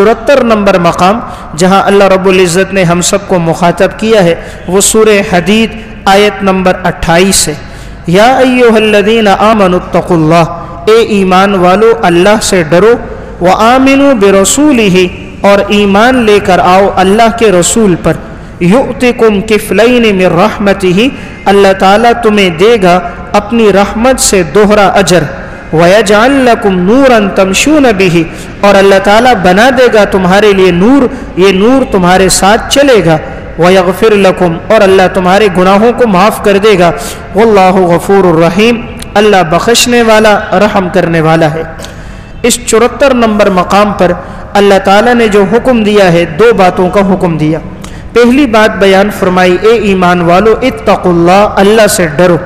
74 number مقام جہاں اللہ رب العزت نے ہم سب کو مخاطب کیا ہے وہ سورہ حدید آیت نمبر 28 ہے۔ یا ایھا الذین آمنوا اتقوا اللہ، اے ایمان والو اللہ سے ڈرو، وآمنوا برسولہ، اور ایمان لے کر آؤ اللہ کے رسول پر، یؤتکم کفلین من رحمتہ، اللہ تعالیٰ تمہیں دے گا اپنی رحمت سے دوہرا اجر، وَيَجْعَلْ لَكُمْ نُورًا تَمْشُونَ بِهِ، اور اللہ تعالیٰ بنا دے گا تمہارے لیے نور، یہ نور تمہارے ساتھ چلے گا، وَيَغْفِرْ لَكُمْ، اور اللہ تمہارے گناہوں کو معاف کر دے گا، وَاللَّهُ غَفُورٌ الرحیم، اللہ بخشنے والا رحم کرنے والا ہے۔ اس 74 نمبر مقام پر اللہ تعالیٰ نے جو حکم دیا ہے، دو باتوں کا حکم دیا۔ پہلی بات بیان فرمائی، اے ایمان والو اتقوا اللہ، اللہ سے ڈرو۔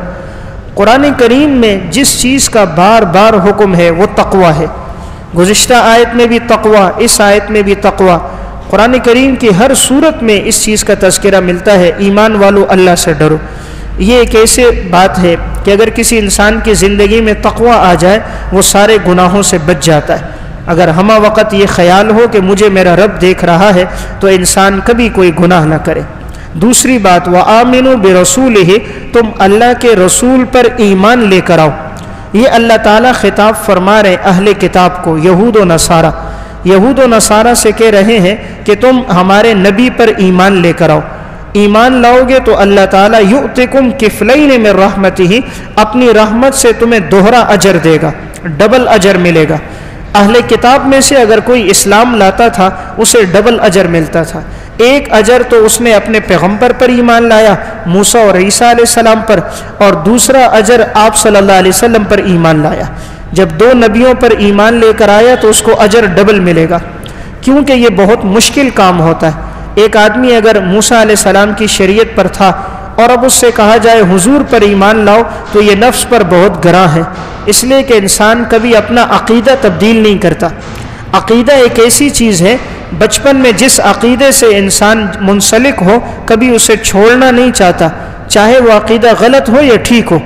قرآن کریم میں جس چیز کا بار بار حکم ہے وہ تقوی ہے۔ گزشتہ آیت میں بھی تقوی، اس آیت میں بھی تقوی، قرآن کریم کی ہر صورت میں اس چیز کا تذکرہ ملتا ہے، ایمان والو اللہ سے ڈرو۔ یہ ایک ایسے بات ہے کہ اگر کسی انسان کی زندگی میں تقوی آ جائے وہ سارے گناہوں سے بچ جاتا ہے۔ اگر ہمہ وقت یہ خیال ہو کہ مجھے میرا رب دیکھ رہا ہے تو انسان کبھی کوئی گناہ نہ کرے۔ دوسری بات، وآمنوا برسولہ، تم اللہ کے رسول پر ایمان لے کر آؤ۔ یہ اللہ تعالیٰ خطاب فرما رہے اہل کتاب کو، یہود و نصارہ۔ یہود و نصارہ سے کہہ رہے ہیں کہ تم ہمارے نبی پر ایمان لے کر آؤ۔ ایمان لاؤ گے تو اللہ تعالیٰ یؤتکم کفلین من رحمتہ، اپنی رحمت سے تمہیں دوہرا اجر دے گا، ڈبل اجر ملے گا۔ اہل کتاب میں سے اگر کوئی اسلام لاتا تھا اسے ڈبل اجر ملتا تھا۔ ایک اجر تو اس نے اپنے پیغمبر پر ایمان لایا، موسیٰ اور عیسیٰ علیہ السلام پر، اور دوسرا اجر آپ صلی اللہ علیہ وسلم پر ایمان لایا۔ جب دو نبیوں پر ایمان لے کر آیا تو اس کو اجر ڈبل ملے گا، کیونکہ یہ بہت مشکل کام ہوتا ہے۔ ایک آدمی اگر موسیٰ علیہ السلام کی شریعت پر تھا اور اب اس سے کہا جائے حضور پر ایمان لاؤ تو یہ نفس پر بہت گراں ہے، اس لیے کہ انسان کبھی اپنا عقیدہ تبدیل نہیں کرتا۔ عقیدہ ایک ایسی چیز ہے، بچپن میں جس عقیدے سے انسان منسلک ہو کبھی اسے چھوڑنا نہیں چاہتا، چاہے وہ عقیدہ غلط ہو یا ٹھیک ہو۔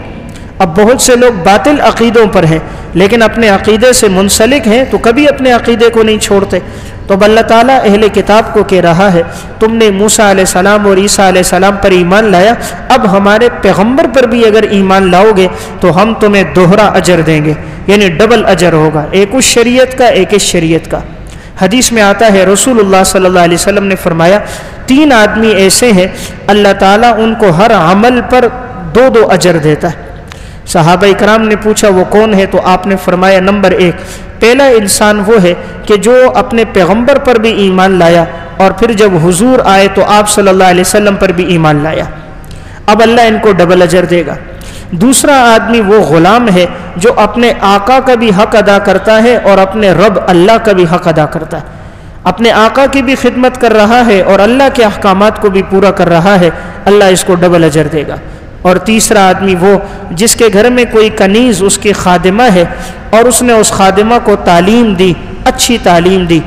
اب بہت سے لوگ باطل عقیدوں پر ہیں لیکن اپنے عقیدے سے منسلک ہیں تو کبھی اپنے عقیدے کو نہیں چھوڑتے۔ تو اب اللہ تعالیٰ اہل کتاب کو کہہ رہا ہے، تم نے موسیٰ علیہ السلام اور عیسیٰ علیہ السلام پر ایمان لایا، اب ہمارے پیغمبر پر بھی اگر ایمان لاؤ گے تو ہم تمہیں دوہرا اجر دیں گے، یعنی ڈبل اجر ہوگا، ایک اس شریعت کا ایک اس شریعت کا۔ حدیث میں آتا ہے رسول اللہ صلی اللہ علیہ وسلم نے فرمایا 3 آدمی ایسے ہیں اللہ تعالیٰ ان کو ہر عمل پر 2 اجر دیتا ہے۔ صحابہ اکرام نے پوچھا وہ کون ہے؟ تو آپ نے فرمایا نمبر 1، پہلا انسان وہ ہے کہ جو اپنے پیغمبر پر بھی ایمان لایا اور پھر جب حضور آئے تو آپ صلی اللہ علیہ وسلم پر بھی ایمان لایا، اب اللہ ان کو ڈبل اجر دے گا۔ دوسرا آدمی وہ غلام ہے جو اپنے آقا کا بھی حق ادا کرتا ہے اور اپنے رب اللہ کا بھی حق ادا کرتا ہے، اپنے آقا کی بھی خدمت کر رہا ہے اور اللہ کے احکامات کو بھی پورا کر رہا ہے، اللہ اس کو ڈبل اجر دے گا۔ اور تیسرا آدمی وہ جس کے گھر میں کوئی کنیز اس کی خادمہ ہے اور اس نے اس خادمہ کو تعلیم دی، اچھی تعلیم دی،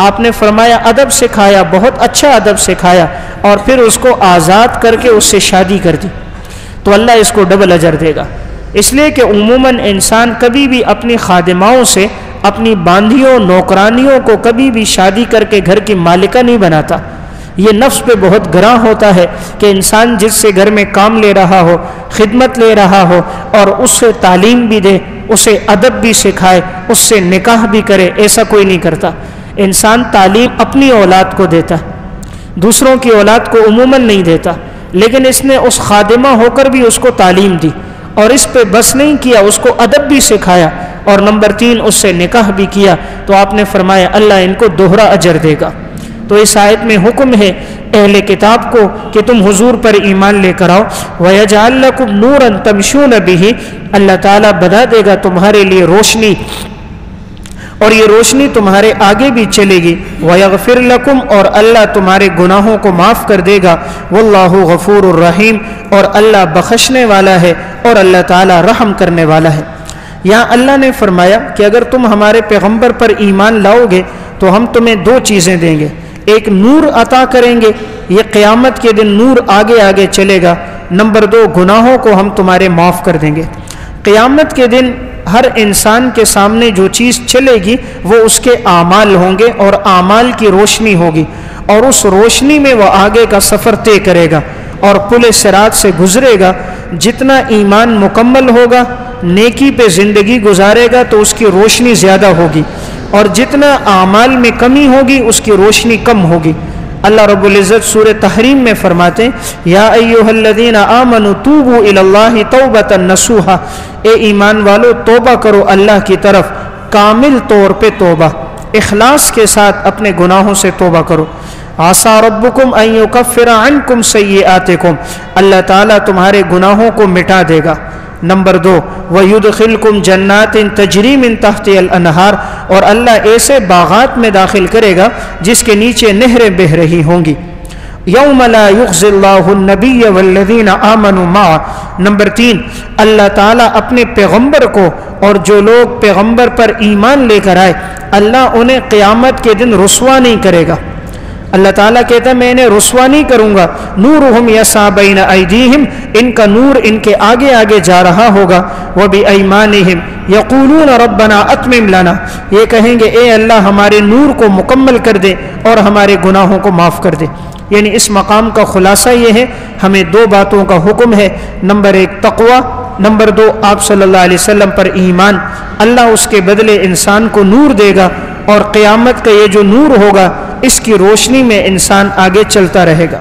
آپ نے فرمایا ادب سکھایا، بہت اچھا ادب سکھایا، اور پھر اس کو آزاد کر کے اس سے شادی کر دی، تو اللہ اس کو ڈبل اجر دے گا۔ اس لیے کہ عموماً انسان کبھی بھی اپنی خادماؤں سے، اپنی باندھیوں نوکرانیوں کو کبھی بھی شادی کر کے گھر کی مالکہ نہیں بناتا۔ یہ نفس پہ بہت گراں ہوتا ہے کہ انسان جس سے گھر میں کام لے رہا ہو، خدمت لے رہا ہو، اور اس سے تعلیم بھی دے، اسے ادب بھی سکھائے، اس سے نکاح بھی کرے، ایسا کوئی نہیں کرتا۔ انسان تعلیم اپنی اولاد کو دیتا ہے، دوسروں کی اولاد کو عموماً نہیں دیتا، لیکن اس نے اس خادمہ ہو کر بھی اس کو تعلیم دی اور اس پہ بس نہیں کیا، اس کو ادب بھی سکھایا، اور نمبر 3 اس سے نکاح بھی کیا، تو آپ نے فرمایا اللہ ان کو دوہرا اجر دے گا۔ تو اس آیت میں حکم ہے اہل کتاب کو کہ تم حضور پر ایمان لے کر آؤ، وَيَجْعَلْ لَكُمْ نُورًا تَمْشُونَ بِهِ، اللہ تعالیٰ بنا دے گا تمہارے لیے روشنی، اور یہ روشنی تمہارے آگے بھی چلے گی، وَيَغْفِرْ لَكُمْ، اور اللہ تمہارے گناہوں کو معاف کر دے گا، وَاللَّهُ غَفُورٌ الرحیم، اور اللہ بخشنے والا ہے اور اللہ تعالیٰ رحم کرنے والا ہے۔ یہاں اللہ نے فرمایا کہ اگر تم ہمارے پیغمبر پر ایمان لاؤ گے تو ہم تمہیں 2 چیزیں دیں گے، ایک نور عطا کریں گے، یہ قیامت کے دن نور آگے آگے چلے گا، نمبر 2 گناہوں کو ہم تمہارے معاف کر دیں گے۔ قیامت کے دن ہر انسان کے سامنے جو چیز چلے گی وہ اس کے اعمال ہوں گے اور اعمال کی روشنی ہوگی، اور اس روشنی میں وہ آگے کا سفر طے کرے گا اور پل صراط سے گزرے گا۔ جتنا ایمان مکمل ہوگا، نیکی پہ زندگی گزارے گا تو اس کی روشنی زیادہ ہوگی، اور جتنا اعمال میں کمی ہوگی اس کی روشنی کم ہوگی۔ اللہ رب العزت سورہ تحریم میں فرماتے ہیں یا ایھا الذین آمنوا توبوا الی اللہ توبۃ نصوحا، اے ایمان والو توبہ کرو اللہ کی طرف کامل طور پہ توبہ، اخلاص کے ساتھ اپنے گناہوں سے توبہ کرو۔ عسیٰ ربکم ان یکفر عنکم سیئاتکم، اللہ تعالیٰ تمہارے گناہوں کو مٹا دے گا۔ نمبر 2، وَيُدْخِلْكُمْ جَنَّاتٍ تَجْرِي مِن تَحْتِهَا الْأَنْهَارُ، اور اللہ ایسے باغات میں داخل کرے گا جس کے نیچے نہریں بہہ رہی ہوں گی۔ یوم لا یخزی اللہ النبی والذین آمنوا معہ، نمبر 3، اللہ تعالیٰ اپنے پیغمبر کو اور جو لوگ پیغمبر پر ایمان لے کر آئے اللہ انہیں قیامت کے دن رسوا نہیں کرے گا۔ اللہ تعالیٰ کہتا ہے میں انہیں رسوا نہیں کروں گا، نورہم یسعی بین ایدیہم، ان کا نور ان کے آگے آگے جا رہا ہوگا، وبایمانہم یقولون ربنا اتمم لنا، یہ کہیں گے اے اللہ ہمارے نور کو مکمل کر دے اور ہمارے گناہوں کو معاف کر دے۔ یعنی اس مقام کا خلاصہ یہ ہے، ہمیں 2 باتوں کا حکم ہے، نمبر 1 تقوی، نمبر 2 آپ صلی اللہ علیہ وسلم پر ایمان۔ اللہ اس کے بدلے انسان کو نور دے گا، اور قیامت کا یہ جو نور ہوگا اس کی روشنی میں انسان آگے چلتا رہے گا۔